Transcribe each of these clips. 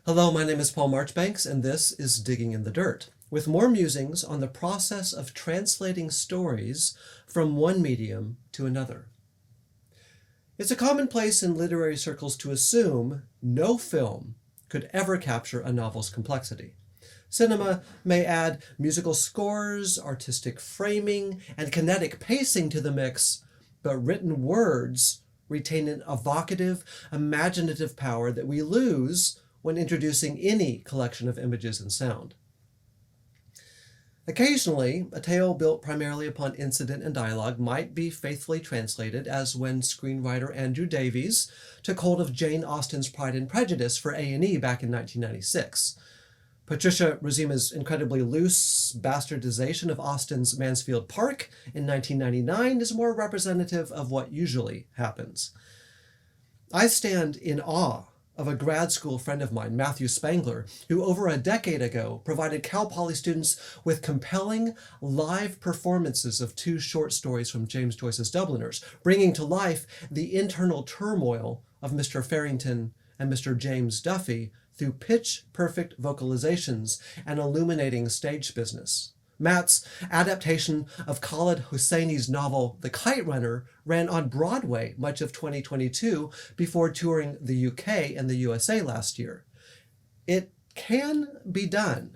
Hello, my name is Paul Marchbanks, and this is Digging in the Dirt, with more musings on the process of translating stories from one medium to another. It's a commonplace in literary circles to assume no film could ever capture a novel's complexity. Cinema may add musical scores, artistic framing, and kinetic pacing to the mix, but written words retain an evocative, imaginative power that we lose when introducing any collection of images and sound. Occasionally, a tale built primarily upon incident and dialogue might be faithfully translated, as when screenwriter Andrew Davies took hold of Jane Austen's Pride and Prejudice for A&E back in 1996. Patricia Rozima's incredibly loose bastardization of Austen's Mansfield Park in 1999 is more representative of what usually happens. I stand in awe of a grad school friend of mine, Matthew Spangler, who over a decade ago provided Cal Poly students with compelling live performances of two short stories from James Joyce's Dubliners, bringing to life the internal turmoil of Mr. Farrington and Mr. James Duffy through pitch-perfect vocalizations and illuminating stage business. Matt's adaptation of Khaled Hosseini's novel The Kite Runner ran on Broadway much of 2022 before touring the UK and the USA last year. It can be done.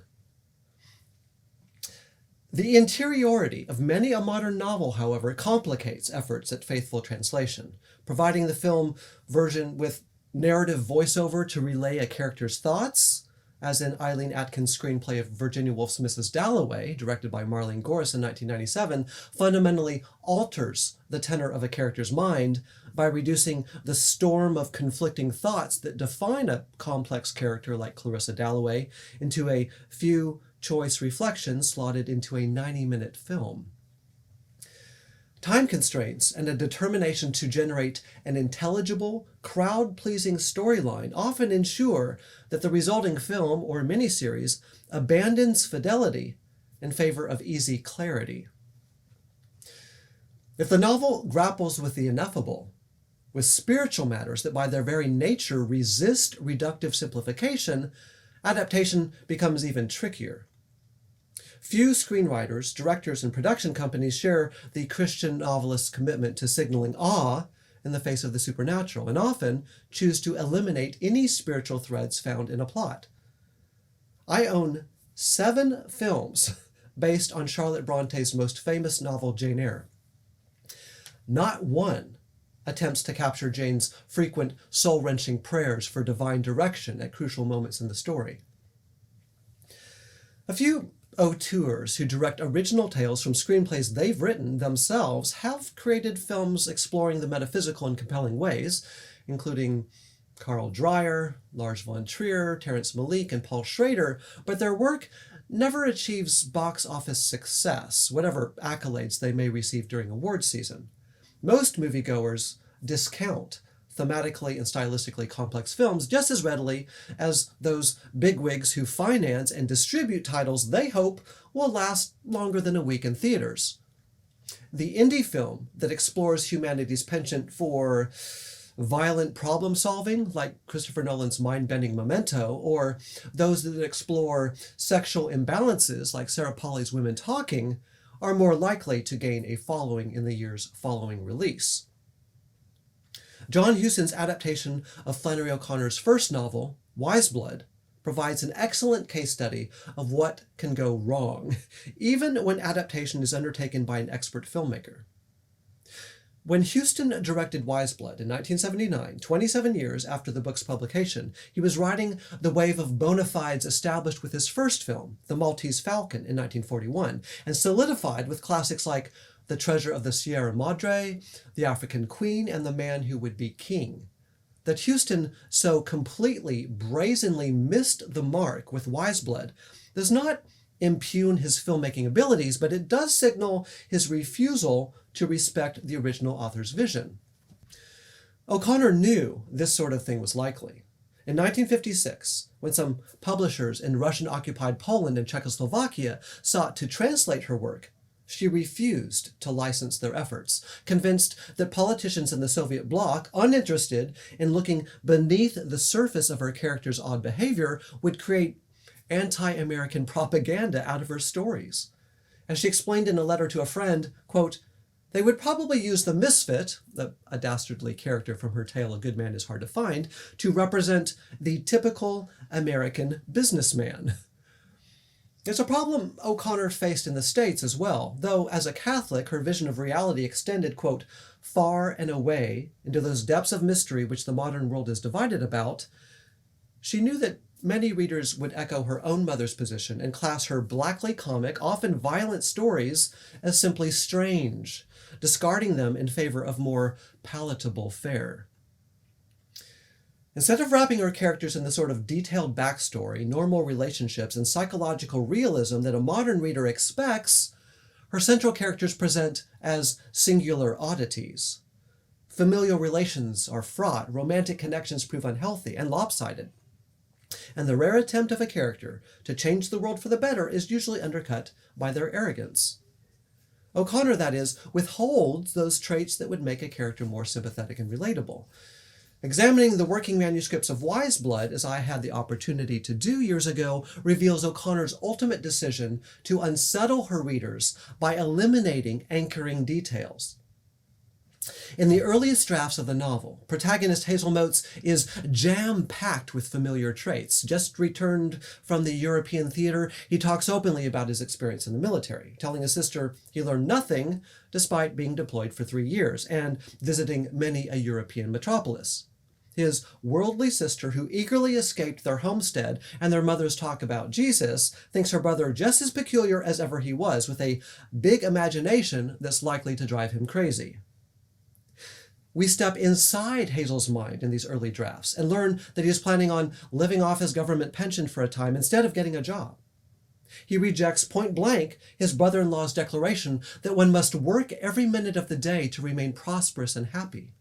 The interiority of many a modern novel, however, complicates efforts at faithful translation, providing the film version with narrative voiceover to relay a character's thoughts, as in Eileen Atkins' screenplay of Virginia Woolf's Mrs. Dalloway, directed by Marlene Gorris in 1997, fundamentally alters the tenor of a character's mind by reducing the storm of conflicting thoughts that define a complex character like Clarissa Dalloway into a few choice reflections slotted into a 90-minute film. Time constraints and a determination to generate an intelligible, crowd-pleasing storyline often ensure that the resulting film or miniseries abandons fidelity in favor of easy clarity. If the novel grapples with the ineffable, with spiritual matters that by their very nature resist reductive simplification, adaptation becomes even trickier. Few screenwriters, directors, and production companies share the Christian novelist's commitment to signaling awe in the face of the supernatural, and often choose to eliminate any spiritual threads found in a plot. I own 7 films based on Charlotte Bronte's most famous novel, Jane Eyre. Not one attempts to capture Jane's frequent soul-wrenching prayers for divine direction at crucial moments in the story. A few auteurs who direct original tales from screenplays they've written themselves have created films exploring the metaphysical in compelling ways, including Carl Dreyer, Lars von Trier, Terrence Malick, and Paul Schrader, but their work never achieves box office success, whatever accolades they may receive during awards season. Most moviegoers discount thematically and stylistically complex films just as readily as those bigwigs who finance and distribute titles they hope will last longer than a week in theaters. The indie film that explores humanity's penchant for violent problem solving, like Christopher Nolan's mind-bending Memento, or those that explore sexual imbalances, like Sarah Polley's Women Talking, are more likely to gain a following in the years following release. John Huston's adaptation of Flannery O'Connor's first novel, Wiseblood, provides an excellent case study of what can go wrong, even when adaptation is undertaken by an expert filmmaker. When Huston directed Wiseblood in 1979, 27 years after the book's publication, he was riding the wave of bona fides established with his first film, The Maltese Falcon, in 1941, and solidified with classics like The Treasure of the Sierra Madre, The African Queen, and The Man Who Would Be King. That Huston so completely, brazenly missed the mark with Wiseblood does not impugn his filmmaking abilities, but it does signal his refusal to respect the original author's vision. O'Connor knew this sort of thing was likely. In 1956, when some publishers in Russian-occupied Poland and Czechoslovakia sought to translate her work, She refused to license their efforts, convinced that politicians in the Soviet bloc, uninterested in looking beneath the surface of her character's odd behavior, would create anti-American propaganda out of her stories. As she explained in a letter to a friend, quote, "They would probably use the misfit," a dastardly character from her tale A Good Man Is Hard to Find, to represent the typical American businessman. It's a problem O'Connor faced in the States as well, though as a Catholic, her vision of reality extended, quote, "far and away into those depths of mystery which the modern world is divided about." She knew that many readers would echo her own mother's position and class her blackly comic, often violent stories as simply strange, discarding them in favor of more palatable fare. Instead of wrapping her characters in the sort of detailed backstory, normal relationships, and psychological realism that a modern reader expects, her central characters present as singular oddities. Familial relations are fraught, romantic connections prove unhealthy and lopsided. And the rare attempt of a character to change the world for the better is usually undercut by their arrogance. O'Connor, that is, withholds those traits that would make a character more sympathetic and relatable. Examining the working manuscripts of Wise Blood, as I had the opportunity to do years ago, reveals O'Connor's ultimate decision to unsettle her readers by eliminating anchoring details. In the earliest drafts of the novel, protagonist Hazel Motes is jam-packed with familiar traits. Just returned from the European theater, he talks openly about his experience in the military, telling his sister he learned nothing despite being deployed for 3 years and visiting many a European metropolis. His worldly sister, who eagerly escaped their homestead and their mother's talk about Jesus, thinks her brother just as peculiar as ever he was, with a big imagination that's likely to drive him crazy. We step inside Hazel's mind in these early drafts and learn that he is planning on living off his government pension for a time instead of getting a job. He rejects point blank his brother-in-law's declaration that one must work every minute of the day to remain prosperous and happy.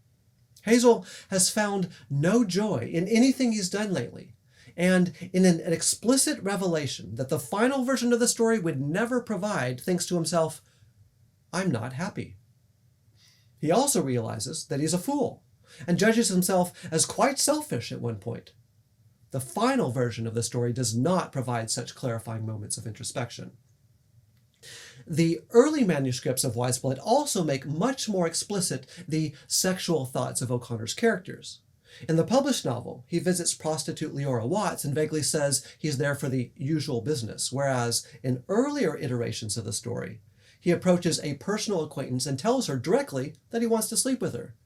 Hazel has found no joy in anything he's done lately, and in an explicit revelation that the final version of the story would never provide, thinks to himself, "I'm not happy." He also realizes that he's a fool and judges himself as quite selfish at one point. The final version of the story does not provide such clarifying moments of introspection. The early manuscripts of Wise Blood also make much more explicit the sexual thoughts of O'Connor's characters. In the published novel, he visits prostitute Leora Watts and vaguely says he's there for the usual business, whereas in earlier iterations of the story, he approaches a personal acquaintance and tells her directly that he wants to sleep with her.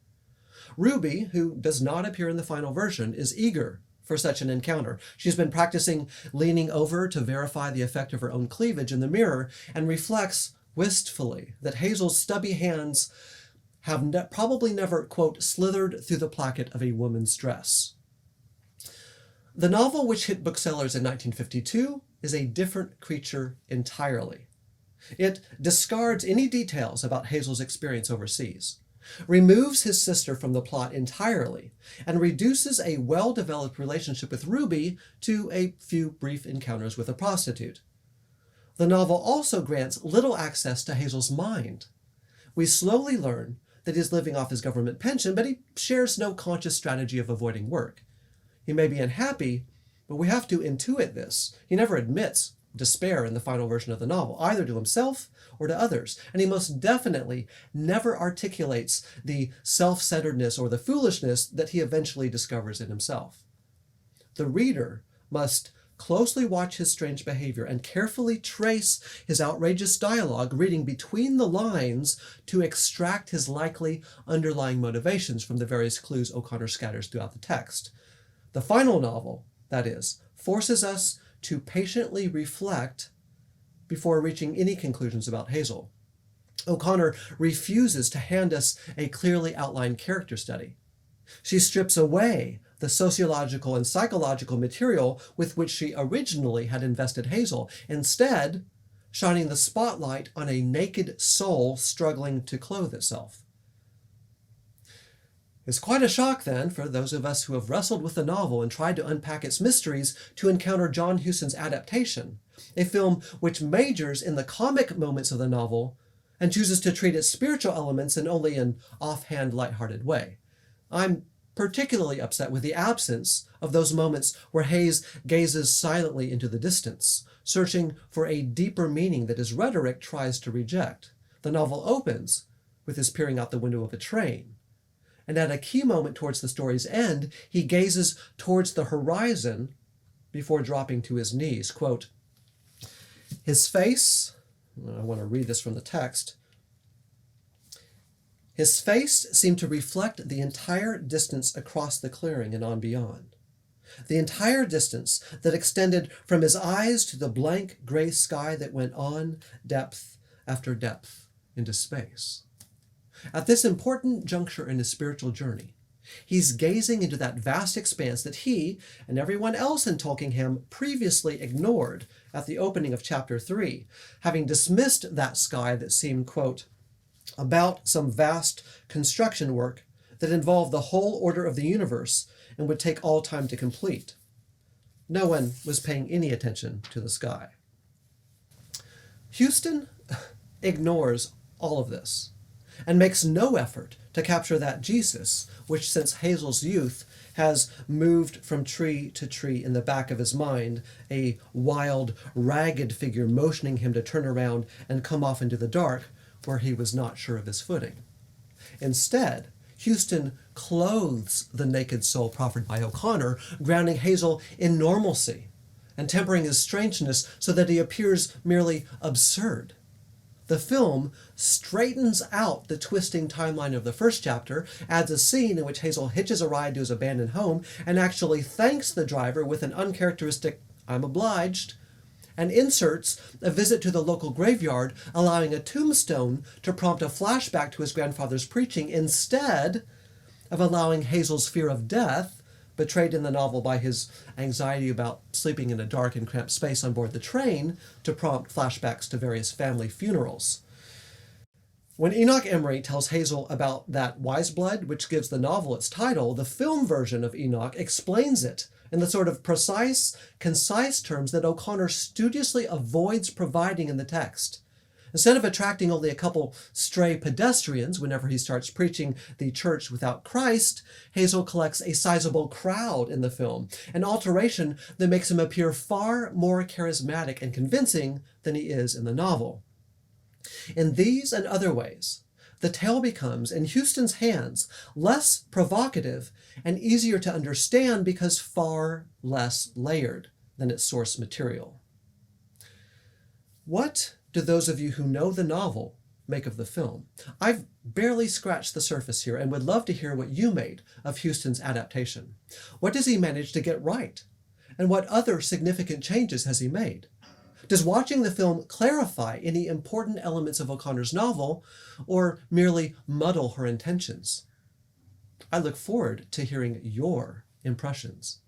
Ruby, who does not appear in the final version, is eager for such an encounter. She's been practicing leaning over to verify the effect of her own cleavage in the mirror and reflects wistfully that Hazel's stubby hands have probably never, quote, slithered through the placket of a woman's dress. The novel, which hit booksellers in 1952, is a different creature entirely. It discards any details about Hazel's experience overseas, removes his sister from the plot entirely, and reduces a well-developed relationship with Ruby to a few brief encounters with a prostitute. The novel also grants little access to Hazel's mind. We slowly learn that he's living off his government pension, but he shares no conscious strategy of avoiding work. He may be unhappy, but we have to intuit this. He never admits despair in the final version of the novel, either to himself or to others, and he most definitely never articulates the self-centeredness or the foolishness that he eventually discovers in himself. The reader must closely watch his strange behavior and carefully trace his outrageous dialogue, reading between the lines to extract his likely underlying motivations from the various clues O'Connor scatters throughout the text. The final novel, that is, forces us to patiently reflect before reaching any conclusions about Hazel. O'Connor refuses to hand us a clearly outlined character study. She strips away the sociological and psychological material with which she originally had invested Hazel, instead shining the spotlight on a naked soul struggling to clothe itself. It's quite a shock, then, for those of us who have wrestled with the novel and tried to unpack its mysteries to encounter John Huston's adaptation, a film which majors in the comic moments of the novel and chooses to treat its spiritual elements in only an offhand, lighthearted way. I'm particularly upset with the absence of those moments where Hayes gazes silently into the distance, searching for a deeper meaning that his rhetoric tries to reject. The novel opens with his peering out the window of a train, and at a key moment towards the story's end, he gazes towards the horizon before dropping to his knees. Quote, his face, I want to read this from the text, his face seemed to reflect the entire distance across the clearing and on beyond. The entire distance that extended from his eyes to the blank gray sky that went on, depth after depth, into space. At this important juncture in his spiritual journey, he's gazing into that vast expanse that he and everyone else in Tolkingham previously ignored at the opening of chapter 3, having dismissed that sky that seemed, quote, about some vast construction work that involved the whole order of the universe and would take all time to complete. No one was paying any attention to the sky. Huston ignores all of this and makes no effort to capture that Jesus, which since Hazel's youth has moved from tree to tree in the back of his mind, a wild, ragged figure motioning him to turn around and come off into the dark where he was not sure of his footing. Instead, Huston clothes the naked soul proffered by O'Connor, grounding Hazel in normalcy and tempering his strangeness so that he appears merely absurd. The film straightens out the twisting timeline of the first chapter, adds a scene in which Hazel hitches a ride to his abandoned home and actually thanks the driver with an uncharacteristic, "I'm obliged," and inserts a visit to the local graveyard, allowing a tombstone to prompt a flashback to his grandfather's preaching instead of allowing Hazel's fear of death, betrayed in the novel by his anxiety about sleeping in a dark and cramped space on board the train, to prompt flashbacks to various family funerals. When Enoch Emery tells Hazel about that wise blood, which gives the novel its title, the film version of Enoch explains it in the sort of precise, concise terms that O'Connor studiously avoids providing in the text. Instead of attracting only a couple stray pedestrians whenever he starts preaching the church without Christ, Hazel collects a sizable crowd in the film, an alteration that makes him appear far more charismatic and convincing than he is in the novel. In these and other ways, the tale becomes, in Huston's hands, less provocative and easier to understand because far less layered than its source material. What do those of you who know the novel make of the film? I've barely scratched the surface here and would love to hear what you made of Huston's adaptation. What does he manage to get right? And what other significant changes has he made? Does watching the film clarify any important elements of O'Connor's novel or merely muddle her intentions? I look forward to hearing your impressions.